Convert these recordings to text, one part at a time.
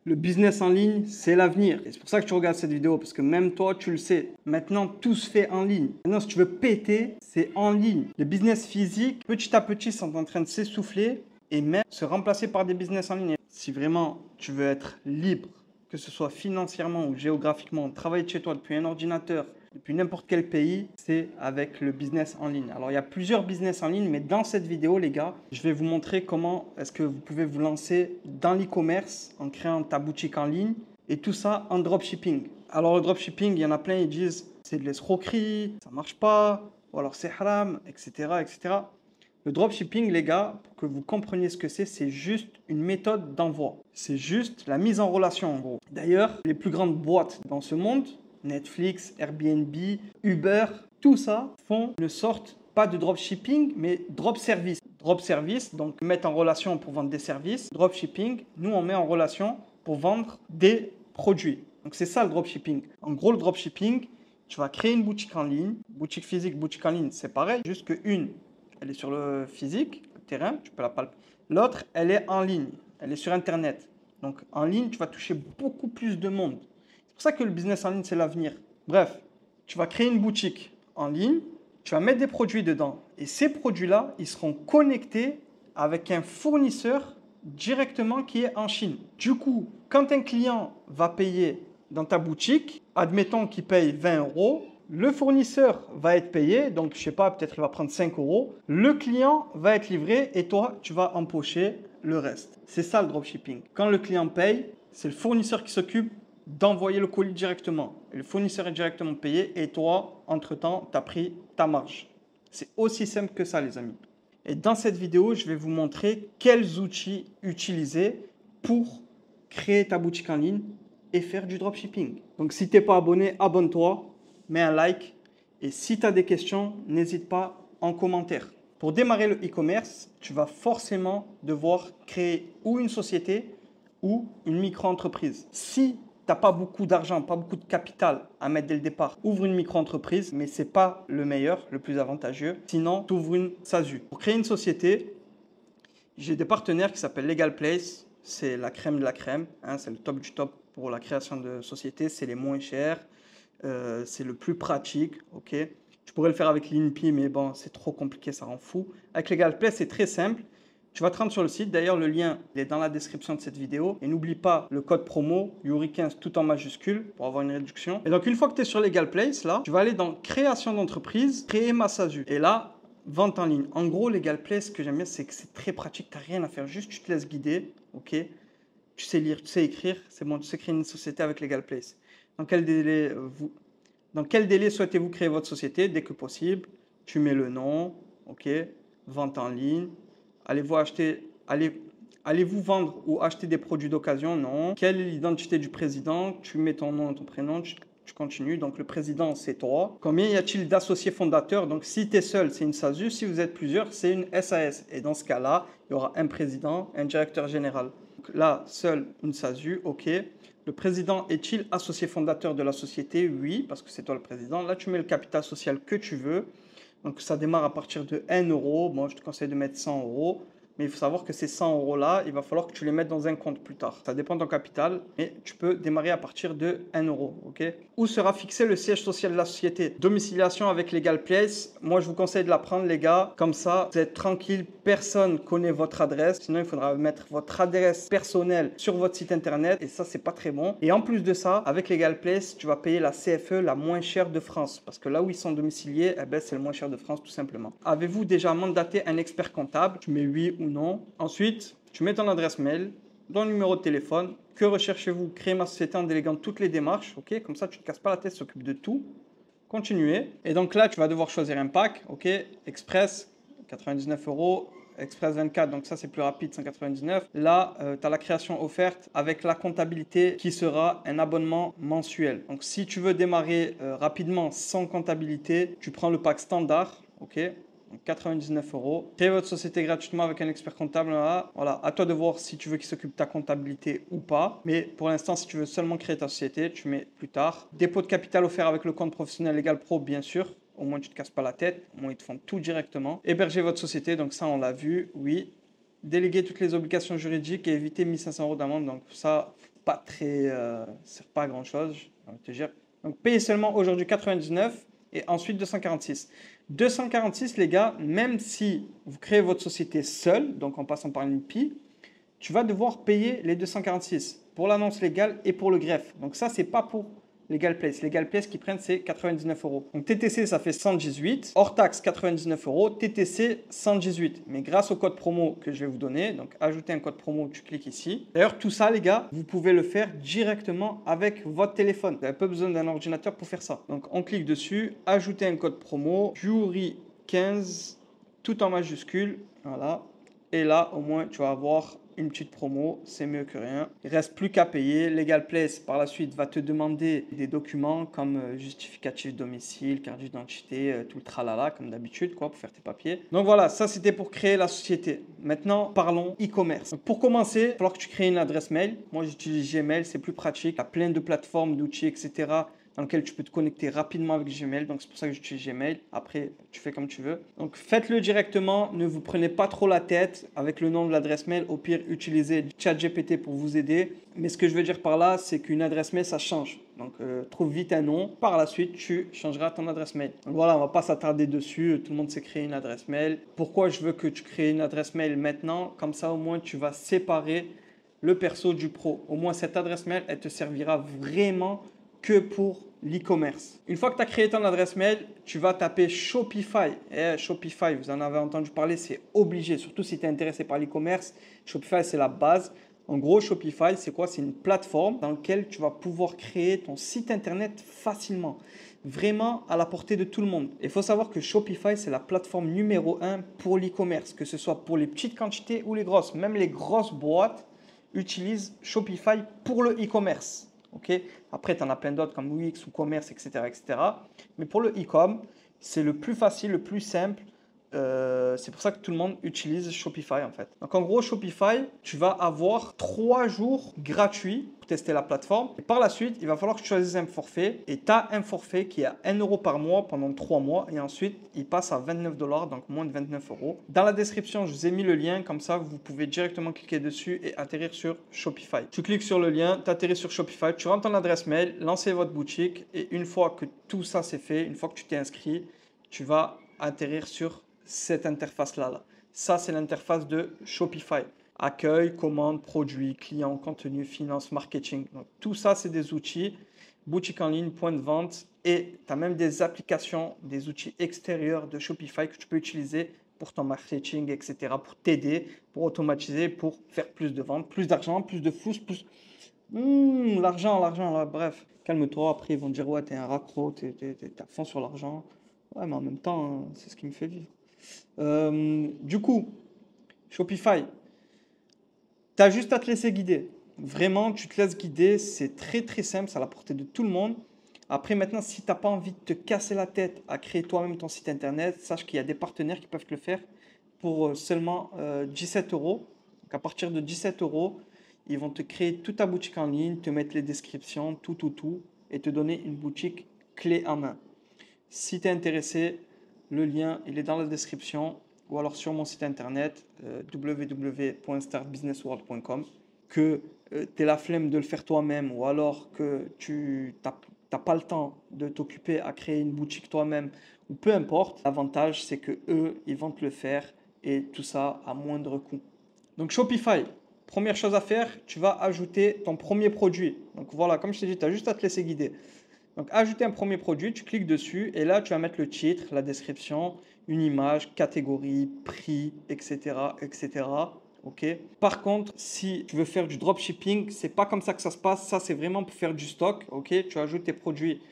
Le business en ligne, c'est l'avenir. Et c'est pour ça que tu regardes cette vidéo, parce que même toi, tu le sais. Maintenant, tout se fait en ligne. Maintenant, si tu veux péter, c'est en ligne. Les business physiques, petit à petit, sont en train de s'essouffler et même se remplacer par des business en ligne. Si vraiment tu veux être libre, que ce soit financièrement ou géographiquement, travailler de chez toi depuis un ordinateur, depuis n'importe quel pays, c'est avec le business en ligne. Alors, il y a plusieurs business en ligne, mais dans cette vidéo, les gars, je vais vous montrer comment est-ce que vous pouvez vous lancer dans l'e-commerce en créant ta boutique en ligne et tout ça en dropshipping. Alors, le dropshipping, il y en a plein, ils disent c'est de l'escroquerie, ça marche pas, ou alors c'est haram, etc., etc. Le dropshipping, les gars, pour que vous compreniez ce que c'est juste une méthode d'envoi. C'est juste la mise en relation, en gros. D'ailleurs, les plus grandes boîtes dans ce monde, Netflix, Airbnb, Uber, tout ça font une sorte, pas de dropshipping, mais drop service. Drop service, donc mettre en relation pour vendre des services. Dropshipping, nous on met en relation pour vendre des produits. Donc c'est ça le dropshipping. En gros, le dropshipping, tu vas créer une boutique en ligne. Boutique physique, boutique en ligne, c'est pareil. Juste qu'une, elle est sur le physique, le terrain, tu peux la palper. L'autre, elle est en ligne, elle est sur Internet. Donc en ligne, tu vas toucher beaucoup plus de monde. C'est pour ça que le business en ligne, c'est l'avenir. Bref, tu vas créer une boutique en ligne, tu vas mettre des produits dedans. Et ces produits-là, ils seront connectés avec un fournisseur directement qui est en Chine. Du coup, quand un client va payer dans ta boutique, admettons qu'il paye 20 euros, le fournisseur va être payé, donc je sais pas, peut-être il va prendre 5 euros. Le client va être livré et toi, tu vas empocher le reste. C'est ça le dropshipping. Quand le client paye, c'est le fournisseur qui s'occupe d'envoyer le colis directement. Et le fournisseur est directement payé et toi, entre-temps, tu as pris ta marge. C'est aussi simple que ça, les amis. Et dans cette vidéo, je vais vous montrer quels outils utiliser pour créer ta boutique en ligne et faire du dropshipping. Donc, si tu n'es pas abonné, abonne-toi, mets un like. Et si tu as des questions, n'hésite pas en commentaire. Pour démarrer le e-commerce, tu vas forcément devoir créer ou une société ou une micro-entreprise. Si tu n'as pas beaucoup d'argent, pas beaucoup de capital à mettre dès le départ, ouvre une micro-entreprise, mais ce n'est pas le meilleur, le plus avantageux. Sinon, tu ouvres une SASU. Pour créer une société, j'ai des partenaires qui s'appellent Legal Place. C'est la crème de la crème, hein, c'est le top du top pour la création de société. C'est les moins chers, c'est le plus pratique. Ok, tu pourrais le faire avec l'INPI, mais bon, c'est trop compliqué, ça rend fou. Avec Legal Place, c'est très simple. Tu vas te rendre sur le site. D'ailleurs, le lien est dans la description de cette vidéo. Et n'oublie pas le code promo Yuri15 tout en majuscule pour avoir une réduction. Et donc, une fois que tu es sur Legal Place, là, tu vas aller dans création d'entreprise, créer ma SASU. Et là, vente en ligne. En gros, Legal Place, ce que j'aime bien, c'est que c'est très pratique. Tu n'as rien à faire. Juste, tu te laisses guider. Ok, tu sais lire, tu sais écrire. C'est bon, tu sais créer une société avec Legal Place. Dans quel délai souhaitez-vous créer votre société? Dès que possible. Tu mets le nom. Ok, vente en ligne. Allez-vous vendre ou acheter des produits d'occasion? Non. Quelle est l'identité du président? Tu mets ton nom et ton prénom, tu continues. Donc le président, c'est toi. Combien y a-t-il d'associés fondateurs? Donc si tu es seul, c'est une SASU. Si vous êtes plusieurs, c'est une SAS. Et dans ce cas-là, il y aura un président, un directeur général. Donc là, seul une SASU, ok. Le président est-il associé fondateur de la société? Oui, parce que c'est toi le président. Là, tu mets le capital social que tu veux. Donc ça démarre à partir de 1 euro. Moi, je te conseille de mettre 100 euros. Mais il faut savoir que ces 100 euros-là, il va falloir que tu les mettes dans un compte plus tard. Ça dépend de ton capital, mais tu peux démarrer à partir de 1 euro. Okay. Où sera fixé le siège social de la société? Domiciliation avec Legal Place. Moi, je vous conseille de la prendre, les gars. Comme ça, vous êtes tranquille. Personne ne connaît votre adresse. Sinon, il faudra mettre votre adresse personnelle sur votre site internet. Et ça, c'est pas très bon. Et en plus de ça, avec Legal Place, tu vas payer la CFE la moins chère de France. Parce que là où ils sont domiciliés, eh ben, c'est le moins cher de France, tout simplement. Avez-vous déjà mandaté un expert comptable? Tu mets oui ou non. Ensuite, tu mets ton adresse mail, ton numéro de téléphone. Que recherchez-vous? Créer ma société en déléguant toutes les démarches. Ok, comme ça, tu ne te casses pas la tête, s'occupe de tout. Continuer. Et donc là, tu vas devoir choisir un pack. Ok, Express, 99 euros. Express 24, donc ça c'est plus rapide, 199. Là, tu as la création offerte avec la comptabilité qui sera un abonnement mensuel. Donc si tu veux démarrer rapidement sans comptabilité, tu prends le pack standard. Ok, 99 euros. Créez votre société gratuitement avec un expert comptable. Voilà, à toi de voir si tu veux qu'il s'occupe de ta comptabilité ou pas. Mais pour l'instant, si tu veux seulement créer ta société, tu mets plus tard. Dépôt de capital offert avec le compte professionnel Legal Pro, bien sûr. Au moins, tu ne te casses pas la tête. Au moins, ils te font tout directement. Héberger votre société, donc ça, on l'a vu, oui. Déléguer toutes les obligations juridiques et éviter 1500 euros d'amende. Donc ça, pas très, sert pas à grand chose, j'ai envie de te dire. Donc payez seulement aujourd'hui 99 et ensuite 246. 246 les gars, même si vous créez votre société seul, donc en passant par une PI, tu vas devoir payer les 246 pour l'annonce légale et pour le greffe. Donc ça, c'est pas pour Legal Place. Legal Place qui prennent, c'est 99 euros. Donc TTC, ça fait 118. Hors taxe, 99 euros. TTC, 118. Mais grâce au code promo que je vais vous donner, donc ajouter un code promo, tu cliques ici. D'ailleurs, tout ça, les gars, vous pouvez le faire directement avec votre téléphone. Vous n'avez pas besoin d'un ordinateur pour faire ça. Donc on clique dessus, ajouter un code promo, Jury 15, tout en majuscule. Voilà. Et là, au moins, tu vas avoir une petite promo, c'est mieux que rien. Il ne reste plus qu'à payer. Legal Place, par la suite, va te demander des documents comme justificatif de domicile, carte d'identité, tout le tralala, comme d'habitude, quoi, pour faire tes papiers. Donc voilà, ça c'était pour créer la société. Maintenant, parlons e-commerce. Pour commencer, il va falloir que tu crées une adresse mail. Moi, j'utilise Gmail, c'est plus pratique. Il y a plein de plateformes, d'outils, etc. dans lequel tu peux te connecter rapidement avec Gmail. Donc, c'est pour ça que j'utilise Gmail. Après, tu fais comme tu veux. Donc, faites-le directement. Ne vous prenez pas trop la tête avec le nom de l'adresse mail. Au pire, utilisez ChatGPT pour vous aider. Mais ce que je veux dire par là, c'est qu'une adresse mail, ça change. Donc, trouve vite un nom. Par la suite, tu changeras ton adresse mail. Donc, voilà, on ne va pas s'attarder dessus. Tout le monde sait créer une adresse mail. Pourquoi je veux que tu crées une adresse mail maintenant? Comme ça, au moins, tu vas séparer le perso du pro. Au moins, cette adresse mail, elle te servira vraiment que pour l'e-commerce. Une fois que tu as créé ton adresse mail, tu vas taper Shopify. Et Shopify, vous en avez entendu parler, c'est obligé. Surtout si tu es intéressé par l'e-commerce, Shopify, c'est la base. En gros, Shopify, c'est quoi? C'est une plateforme dans laquelle tu vas pouvoir créer ton site internet facilement. Vraiment à la portée de tout le monde. Il faut savoir que Shopify, c'est la plateforme numéro 1 pour l'e-commerce, que ce soit pour les petites quantités ou les grosses. Même les grosses boîtes utilisent Shopify pour le e-commerce. Okay. Après, tu en as plein d'autres comme Wix, WooCommerce, etc., etc. Mais pour le e-com, c'est le plus facile, le plus simple. C'est pour ça que tout le monde utilise Shopify en fait. Donc en gros, Shopify, tu vas avoir 3 jours gratuits pour tester la plateforme. Et par la suite, il va falloir que tu choisisses un forfait. Et tu as un forfait qui est à 1 euro par mois pendant 3 mois. Et ensuite, il passe à 29 $, donc moins de 29 euros. Dans la description, je vous ai mis le lien. Comme ça, vous pouvez directement cliquer dessus et atterrir sur Shopify. Tu cliques sur le lien, tu atterris sur Shopify, tu rentres ton adresse mail, lancez votre boutique. Et une fois que tout ça c'est fait, une fois que tu t'es inscrit, tu vas atterrir sur cette interface-là. Ça, c'est l'interface de Shopify. Accueil, commande, produits, clients, contenu, finance, marketing. Donc, tout ça, c'est des outils. Boutique en ligne, point de vente. Et tu as même des applications, des outils extérieurs de Shopify que tu peux utiliser pour ton marketing, etc. Pour t'aider, pour automatiser, pour faire plus de ventes, plus d'argent, plus de flux, plus... l'argent, là, bref. Calme-toi, après ils vont dire, ouais, t'es un raccro, t'es à fond sur l'argent. Ouais, mais en même temps, c'est ce qui me fait vivre. Du coup, Shopify, tu as juste à te laisser guider. Vraiment, tu te laisses guider. C'est très, très simple. C'est à la portée de tout le monde. Après, maintenant, si tu n'as pas envie de te casser la tête à créer toi-même ton site internet, sache qu'il y a des partenaires qui peuvent te le faire pour seulement 17 euros. Donc, à partir de 17 euros, ils vont te créer toute ta boutique en ligne, te mettre les descriptions, tout, et te donner une boutique clé en main. Si tu es intéressé, le lien, il est dans la description ou alors sur mon site internet www.startbusinessworld.com. Que tu aies la flemme de le faire toi-même ou alors que tu n'as pas le temps de t'occuper à créer une boutique toi-même ou peu importe, l'avantage c'est que eux, ils vont te le faire et tout ça à moindre coût. Donc Shopify, première chose à faire, tu vas ajouter ton premier produit. Donc voilà, comme je t'ai dit, tu as juste à te laisser guider. Donc, ajouter un premier produit, tu cliques dessus et là, tu vas mettre le titre, la description, une image, catégorie, prix, etc., etc. Ok. Par contre, si tu veux faire du dropshipping, c'est pas comme ça que ça se passe. Ça, c'est vraiment pour faire du stock. Ok. Tu ajoutes tes produits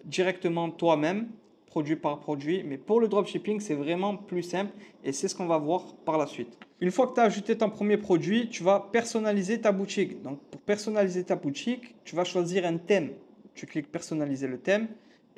directement toi-même, produit par produit. Mais pour le dropshipping, c'est vraiment plus simple et c'est ce qu'on va voir par la suite. Une fois que tu as ajouté ton premier produit, tu vas personnaliser ta boutique. Donc, pour personnaliser ta boutique, tu vas choisir un thème. Tu cliques personnaliser le thème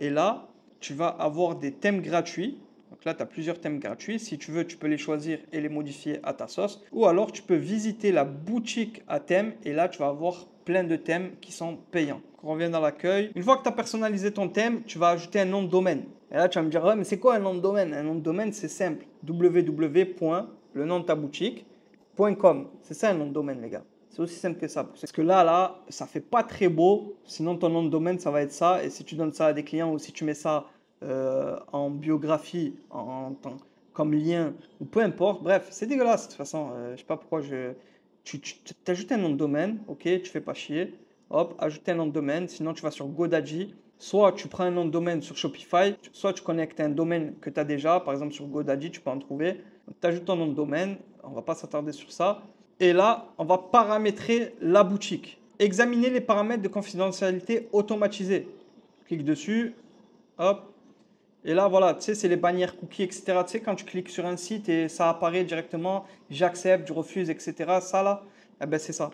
et là, tu vas avoir des thèmes gratuits. Donc là, tu as plusieurs thèmes gratuits. Si tu veux, tu peux les choisir et les modifier à ta sauce. Ou alors, tu peux visiter la boutique à thème et là, tu vas avoir plein de thèmes qui sont payants. On revient dans l'accueil. Une fois que tu as personnalisé ton thème, tu vas ajouter un nom de domaine. Et là, tu vas me dire, ouais, mais c'est quoi un nom de domaine? Un nom de domaine, c'est simple. www. le nom de ta boutique.com. C'est ça un nom de domaine, les gars. C'est aussi simple que ça. Parce que là, ça fait pas très beau. Sinon, ton nom de domaine, ça va être ça. Et si tu donnes ça à des clients ou si tu mets ça en biographie, comme lien, ou peu importe, bref, c'est dégueulasse de toute façon. Je sais pas pourquoi tu ajoutes un nom de domaine, ok, tu fais pas chier. Hop, ajoute un nom de domaine. Sinon, tu vas sur GoDaddy. Soit tu prends un nom de domaine sur Shopify, soit tu connectes un domaine que tu as déjà. Par exemple, sur GoDaddy, tu peux en trouver. Tu ajoutes ton nom de domaine. On va pas s'attarder sur ça. Et là, on va paramétrer la boutique. Examiner les paramètres de confidentialité automatisés. Clique dessus. Hop. Et là, voilà, tu sais, c'est les bannières cookies, etc. Tu sais, quand tu cliques sur un site et ça apparaît directement, j'accepte, je refuse, etc. Ça, là, eh ben, c'est ça.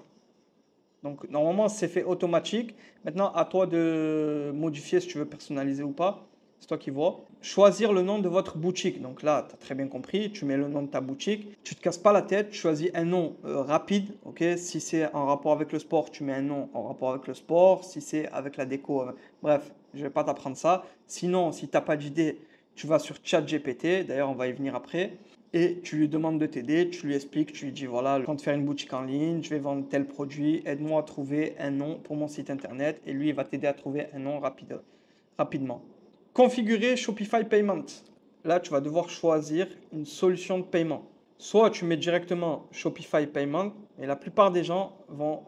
Donc, normalement, c'est fait automatique. Maintenant, à toi de modifier si tu veux personnaliser ou pas. C'est toi qui vois. Choisir le nom de votre boutique. Donc là, tu as très bien compris. Tu mets le nom de ta boutique. Tu ne te casses pas la tête. Tu choisis un nom rapide. Ok. Si c'est en rapport avec le sport, tu mets un nom en rapport avec le sport. Si c'est avec la déco, bref, je ne vais pas t'apprendre ça. Sinon, si tu n'as pas d'idée, tu vas sur ChatGPT. D'ailleurs, on va y venir après. Et tu lui demandes de t'aider, tu lui expliques, tu lui dis voilà, je compte faire une boutique en ligne, je vais vendre tel produit, aide-moi à trouver un nom pour mon site internet. Et lui, il va t'aider à trouver un nom rapidement. Configurer Shopify Payment. Là, tu vas devoir choisir une solution de paiement. Soit tu mets directement Shopify Payment, et la plupart des gens vont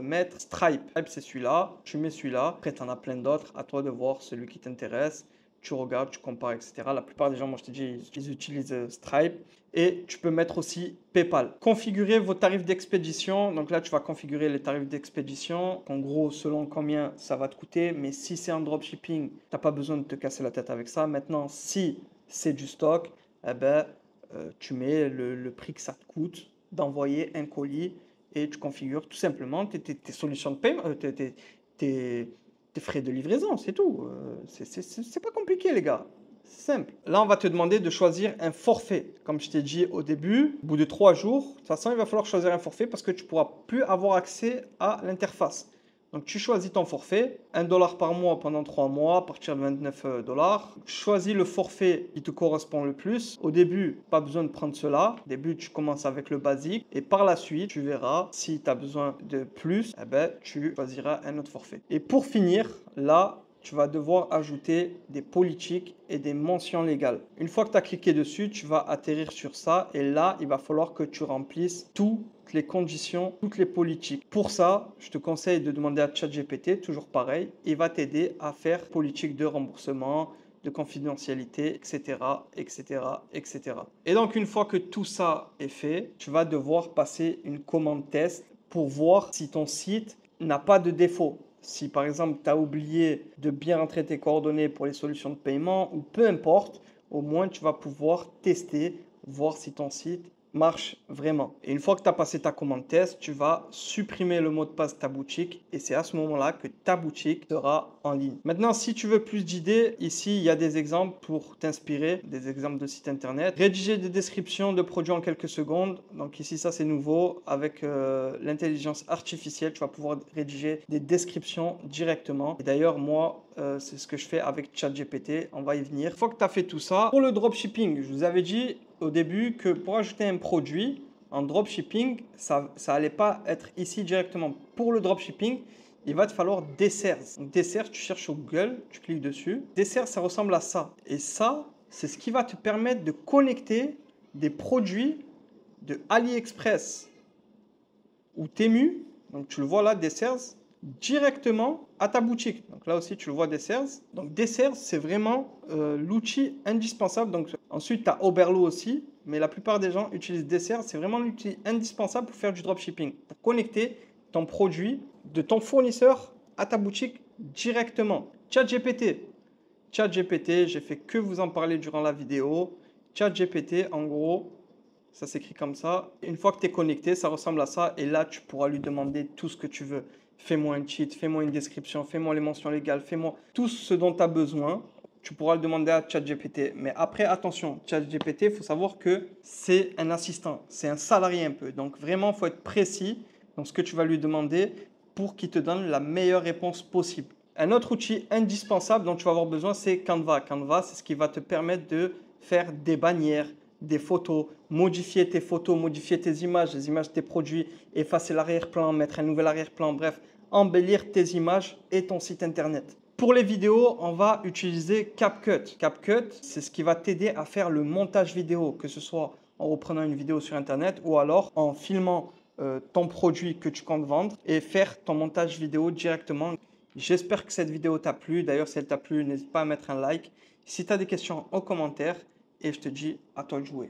mettre Stripe. Stripe, c'est celui-là, tu mets celui-là. Après, tu en as plein d'autres, à toi de voir celui qui t'intéresse. Tu regardes, tu compares, etc. La plupart des gens, moi je te dis, ils utilisent Stripe. Et tu peux mettre aussi PayPal. Configurer vos tarifs d'expédition. Donc là, tu vas configurer les tarifs d'expédition. En gros, selon combien ça va te coûter. Mais si c'est en dropshipping, tu n'as pas besoin de te casser la tête avec ça. Maintenant, si c'est du stock, eh ben, tu mets le prix que ça te coûte d'envoyer un colis et tu configures tout simplement tes solutions de paiement, tes frais de livraison, c'est tout. C'est pas compliqué, les gars. C'est simple. Là, on va te demander de choisir un forfait. Comme je t'ai dit au début, au bout de 3 jours, de toute façon, il va falloir choisir un forfait parce que tu ne pourras plus avoir accès à l'interface. Donc, tu choisis ton forfait, 1 dollar par mois pendant 3 mois, à partir de 29 dollars. Choisis le forfait qui te correspond le plus. Au début, pas besoin de prendre cela. Au début, tu commences avec le basique et par la suite, tu verras si tu as besoin de plus, eh ben, tu choisiras un autre forfait. Et pour finir, là, tu vas devoir ajouter des politiques et des mentions légales. Une fois que tu as cliqué dessus, tu vas atterrir sur ça et là, il va falloir que tu remplisses toutes les conditions, toutes les politiques. Pour ça, je te conseille de demander à ChatGPT, toujours pareil, il va t'aider à faire politique de remboursement, de confidentialité, etc., etc., etc. Et donc, une fois que tout ça est fait, tu vas devoir passer une commande test pour voir si ton site n'a pas de défaut. Si par exemple tu as oublié de bien rentrer tes coordonnées pour les solutions de paiement ou peu importe, au moins tu vas pouvoir tester, voir si ton site marche vraiment. Et une fois que tu as passé ta commande test, tu vas supprimer le mot de passe de ta boutique et c'est à ce moment-là que ta boutique sera en ligne. Maintenant, si tu veux plus d'idées, ici il y a des exemples pour t'inspirer, des exemples de sites internet. Rédiger des descriptions de produits en quelques secondes. Donc ici, ça c'est nouveau. Avec l'intelligence artificielle, tu vas pouvoir rédiger des descriptions directement. Et d'ailleurs, moi, c'est ce que je fais avec ChatGPT. On va y venir. Une fois que tu as fait tout ça, pour le dropshipping, je vous avais dit au début que pour ajouter un produit en dropshipping, ça allait pas être ici directement. Pour le dropshipping, il va te falloir Desserts. Donc Desserts, tu cherches sur Google, tu cliques dessus. Desserts, ça ressemble à ça. Et ça, c'est ce qui va te permettre de connecter des produits de AliExpress ou Temu. Donc tu le vois là, Desserts, directement à ta boutique. Donc là aussi, tu le vois, Desserts. Donc Desserts, c'est vraiment l'outil indispensable. Donc ensuite, tu as Oberlo aussi, mais la plupart des gens utilisent Desserts. C'est vraiment l'outil indispensable pour faire du dropshipping, pour connecter ton produit de ton fournisseur à ta boutique directement. ChatGPT. ChatGPT, j'ai fait que vous en parler durant la vidéo. ChatGPT, en gros, ça s'écrit comme ça. Une fois que tu es connecté, ça ressemble à ça. Et là, tu pourras lui demander tout ce que tu veux. Fais-moi un cheat, fais-moi une description, fais-moi les mentions légales, fais-moi tout ce dont tu as besoin. Tu pourras le demander à ChatGPT. Mais après, attention, ChatGPT, il faut savoir que c'est un assistant. C'est un salarié un peu. Donc vraiment, il faut être précis dans ce que tu vas lui demander pour qu'il te donne la meilleure réponse possible. Un autre outil indispensable dont tu vas avoir besoin, c'est Canva. Canva, c'est ce qui va te permettre de faire des bannières, des photos, modifier tes photos, modifier tes images, les images de tes produits, effacer l'arrière-plan, mettre un nouvel arrière-plan, bref, embellir tes images et ton site internet. Pour les vidéos, on va utiliser CapCut. CapCut, c'est ce qui va t'aider à faire le montage vidéo, que ce soit en reprenant une vidéo sur internet ou alors en filmant ton produit que tu comptes vendre et faire ton montage vidéo directement. J'espère que cette vidéo t'a plu. D'ailleurs, si elle t'a plu, n'hésite pas à mettre un like. Si tu as des questions en commentaire et je te dis à toi de jouer.